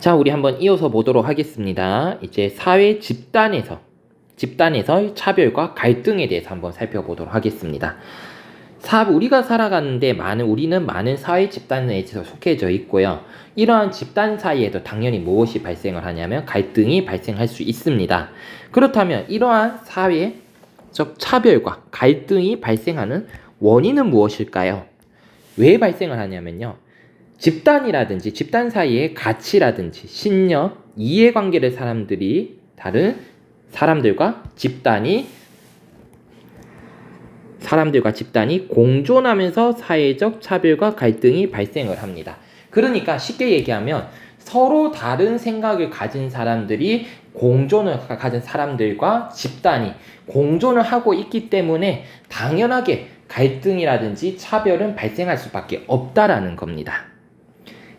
자, 우리 한번 이어서 보도록 하겠습니다. 이제 사회 집단에서 차별과 갈등에 대해서 한번 살펴보도록 하겠습니다. 우리가 살아가는데 우리는 많은 사회 집단에 속해져 있고요. 이러한 집단 사이에도 당연히 무엇이 발생을 하냐면 갈등이 발생할 수 있습니다. 그렇다면 이러한 사회적 차별과 갈등이 발생하는 원인은 무엇일까요? 왜 발생을 하냐면요. 집단이라든지 집단 사이의 가치라든지 신념, 이해관계를 다른 사람들과 집단이 공존하면서 사회적 차별과 갈등이 발생을 합니다. 그러니까 쉽게 얘기하면 서로 다른 생각을 가진 사람들이 가진 사람들과 집단이 공존을 하고 있기 때문에 당연하게 갈등이라든지 차별은 발생할 수밖에 없다라는 겁니다.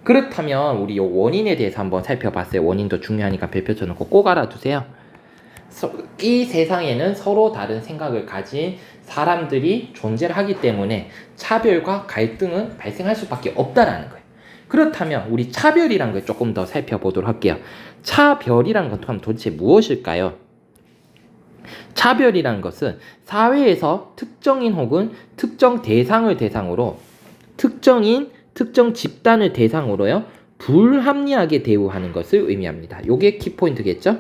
그렇다면 우리 이 원인에 대해서 한번 살펴봤어요. 원인도 중요하니까 별표 쳐놓고 꼭 알아두세요. 이 세상에는 서로 다른 생각을 가진 사람들이 존재를 하기 때문에 차별과 갈등은 발생할 수밖에 없다라는 거예요. 그렇다면 우리 차별이란 걸 조금 더 살펴보도록 할게요. 차별이란 건 도대체 무엇일까요? 차별이란 것은 사회에서 특정인 혹은 특정 대상을 대상으로 특정 집단을 대상으로요 불합리하게 대우하는 것을 의미합니다. 요게 키포인트겠죠?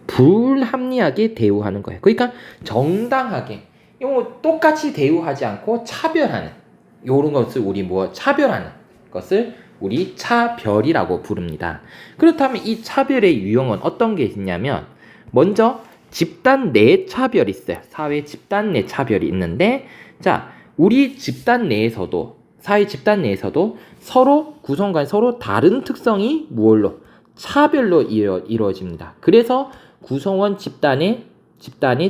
불합리하게 대우하는 거예요. 그러니까 정당하게 똑같이 대우하지 않고 차별하는 요런 것을 차별하는 것을 우리 차별이라고 부릅니다. 그렇다면 이 차별의 유형은 어떤 게 있냐면 먼저 집단 내 차별이 있어요. 사회 집단 내 차별이 있는데 우리 집단 내에서도 사회 집단 내에서도 서로 다른 특성이 차별로 이루어집니다. 그래서 구성원 집단에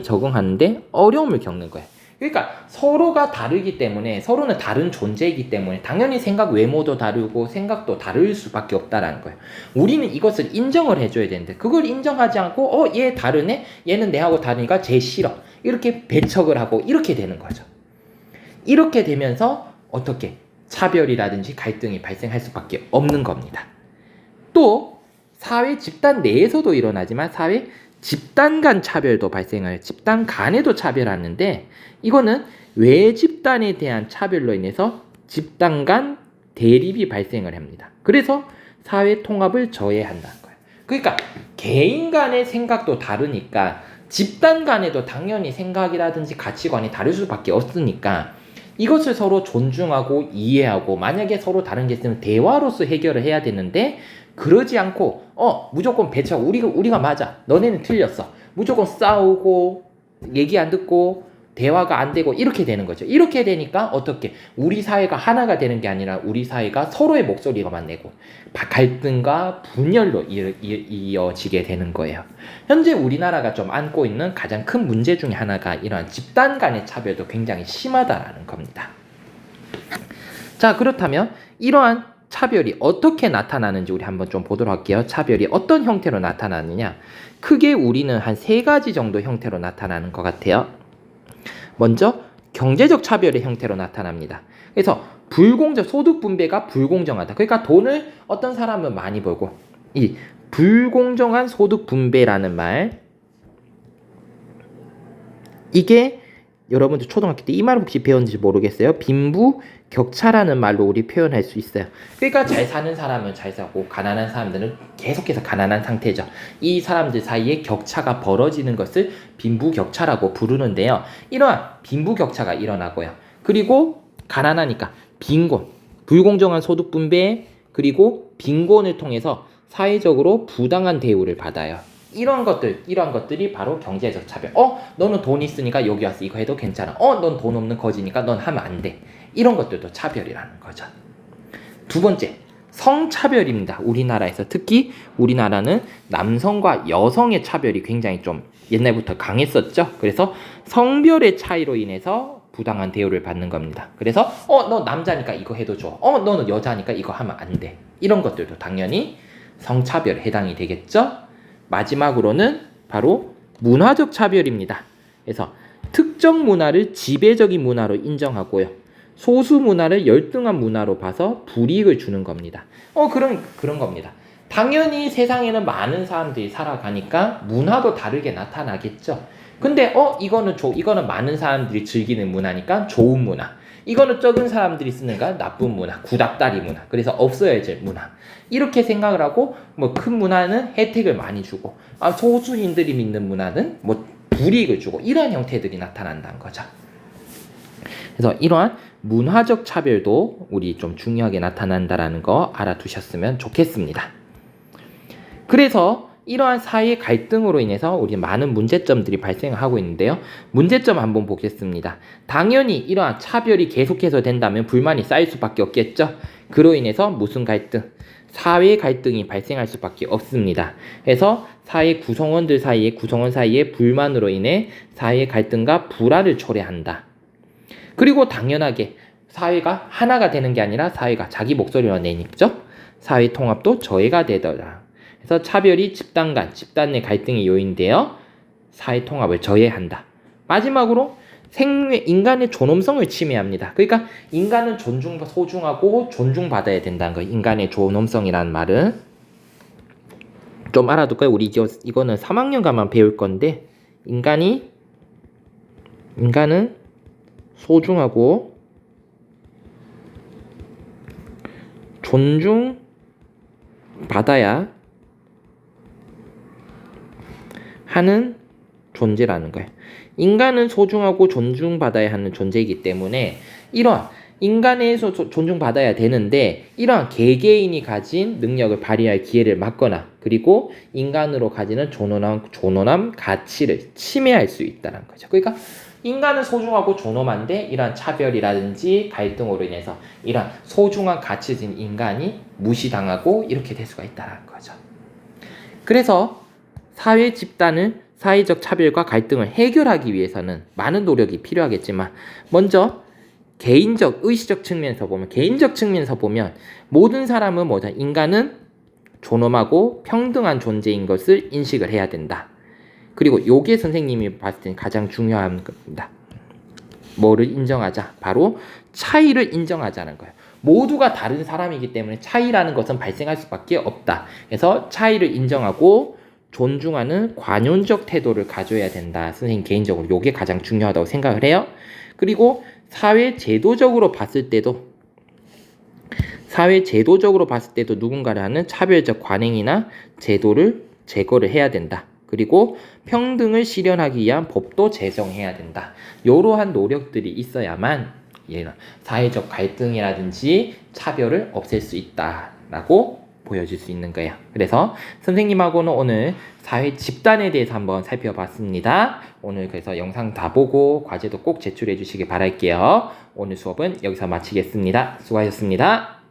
적응하는데 어려움을 겪는 거예요. 그러니까 서로가 다르기 때문에 서로는 다른 존재이기 때문에 당연히 외모도 다르고 생각도 다를 수밖에 없다라는 거예요. 우리는 이것을 인정을 해줘야 되는데 그걸 인정하지 않고 얘 다르네? 얘는 내하고 다르니까 쟤 싫어. 이렇게 배척을 하고 이렇게 되는 거죠. 이렇게 되면서 어떻게 차별이라든지 갈등이 발생할 수밖에 없는 겁니다. 또 사회 집단 내에서도 일어나지만 사회 집단 간 차별도 집단 간에도 차별하는데 이거는 외 집단에 대한 차별로 인해서 집단 간 대립이 발생을 합니다. 그래서 사회 통합을 저해한다는 거예요. 그러니까 개인 간의 생각도 다르니까 집단 간에도 당연히 생각이라든지 가치관이 다를 수밖에 없으니까 이것을 서로 존중하고 이해하고 만약에 서로 다른 게 있으면 대화로서 해결을 해야 되는데 그러지 않고 무조건 배척 우리가 맞아 너네는 틀렸어 무조건 싸우고 얘기 안 듣고 대화가 안 되고 이렇게 되는 거죠. 이렇게 되니까 어떻게 우리 사회가 하나가 되는 게 아니라 우리 사회가 서로의 목소리가만 내고 갈등과 분열로 이어지게 되는 거예요. 현재 우리나라가 좀 안고 있는 가장 큰 문제 중에 하나가 이러한 집단 간의 차별도 굉장히 심하다라는 겁니다. 자, 그렇다면 이러한 차별이 어떻게 나타나는지 우리 한번 좀 보도록 할게요. 차별이 어떤 형태로 나타나느냐? 크게 우리는 한 3가지 정도 형태로 나타나는 것 같아요. 먼저 경제적 차별의 형태로 나타납니다. 그래서 소득 분배가 불공정하다. 그러니까 돈을 어떤 사람은 많이 벌고 이 불공정한 소득 분배라는 말 이게 여러분들 초등학교 때 이 말 혹시 배웠는지 모르겠어요. 빈부격차라는 말로 우리 표현할 수 있어요. 그러니까 잘 사는 사람은 잘 사고 가난한 사람들은 계속해서 가난한 상태죠. 이 사람들 사이에 격차가 벌어지는 것을 빈부격차라고 부르는데요. 이러한 빈부격차가 일어나고요. 그리고 가난하니까 빈곤, 불공정한 소득 분배 그리고 빈곤을 통해서 사회적으로 부당한 대우를 받아요. 이러한 것들이 바로 경제적 차별. 너는 돈 있으니까 여기 와서 이거 해도 괜찮아. 넌 돈 없는 거지니까 넌 하면 안 돼. 이런 것들도 차별이라는 거죠. 두 번째, 성차별입니다. 우리나라에서 특히 우리나라는 남성과 여성의 차별이 굉장히 좀 옛날부터 강했었죠. 그래서 성별의 차이로 인해서 부당한 대우를 받는 겁니다. 그래서 너 남자니까 이거 해도 좋아. 너는 여자니까 이거 하면 안 돼. 이런 것들도 당연히 성차별에 해당이 되겠죠. 마지막으로는 바로 문화적 차별입니다. 그래서 특정 문화를 지배적인 문화로 인정하고요. 소수 문화를 열등한 문화로 봐서 불이익을 주는 겁니다. 그런 겁니다. 당연히 세상에는 많은 사람들이 살아가니까 문화도 다르게 나타나겠죠. 근데 이거는 많은 사람들이 즐기는 문화니까 좋은 문화. 이거는 적은 사람들이 쓰는가 나쁜 문화, 구닥다리 문화. 그래서 없어야 될 문화. 이렇게 생각을 하고 뭐 큰 문화는 혜택을 많이 주고 소수인들이 믿는 문화는 뭐 불이익을 주고 이러한 형태들이 나타난다는 거죠. 그래서 이러한 문화적 차별도 우리 좀 중요하게 나타난다라는 거 알아두셨으면 좋겠습니다. 그래서 이러한 사회 갈등으로 인해서 우리 많은 문제점들이 발생하고 있는데요. 문제점 한번 보겠습니다. 당연히 이러한 차별이 계속해서 된다면 불만이 쌓일 수밖에 없겠죠. 그로 인해서 무슨 갈등? 사회 갈등이 발생할 수밖에 없습니다. 그래서 사회 구성원 사이에 불만으로 인해 사회 갈등과 불화를 초래한다. 그리고 당연하게 사회가 하나가 되는 게 아니라 사회가 자기 목소리로 내니죠. 사회 통합도 저해가 되더라. 그래서 차별이 집단 내 갈등의 요인되어 사회 통합을 저해한다. 마지막으로 인간의 존엄성을 침해합니다. 그러니까 인간은 소중하고 존중받아야 된다는 거예요. 인간의 존엄성이라는 말은 좀 알아둘까요? 우리 이거는 3학년 가만 배울 건데 인간은 소중하고 존중받아야 하는 존재라는 거예요. 인간은 소중하고 존중받아야 하는 존재이기 때문에 이러한 인간에서 존중받아야 되는데 이러한 개개인이 가진 능력을 발휘할 기회를 막거나 그리고 인간으로 가지는 존엄한 가치를 침해할 수 있다는 거죠. 그러니까 인간은 소중하고 존엄한데 이러한 차별이라든지 갈등으로 인해서 이러한 소중한 가치를 지닌 인간이 무시당하고 이렇게 될 수가 있다는 거죠. 그래서 사회 집단은 사회적 차별과 갈등을 해결하기 위해서는 많은 노력이 필요하겠지만 먼저 개인적 측면에서 보면 모든 사람은 인간은 존엄하고 평등한 존재인 것을 인식을 해야 된다. 그리고 요게 선생님이 봤을 때 가장 중요한 겁니다. 뭐를 인정하자? 바로 차이를 인정하자는 거예요. 모두가 다른 사람이기 때문에 차이라는 것은 발생할 수밖에 없다. 그래서 차이를 인정하고 존중하는 관용적 태도를 가져야 된다. 선생님 개인적으로 요게 가장 중요하다고 생각을 해요. 그리고 사회 제도적으로 봤을 때도 누군가를 하는 차별적 관행이나 제도를 제거를 해야 된다. 그리고 평등을 실현하기 위한 법도 제정해야 된다. 이러한 노력들이 있어야만 사회적 갈등이라든지 차별을 없앨 수 있다라고 보여줄 수 있는 거예요. 그래서 선생님하고는 오늘 사회 집단에 대해서 한번 살펴봤습니다. 오늘 그래서 영상 다 보고 과제도 꼭 제출해 주시기 바랄게요. 오늘 수업은 여기서 마치겠습니다. 수고하셨습니다.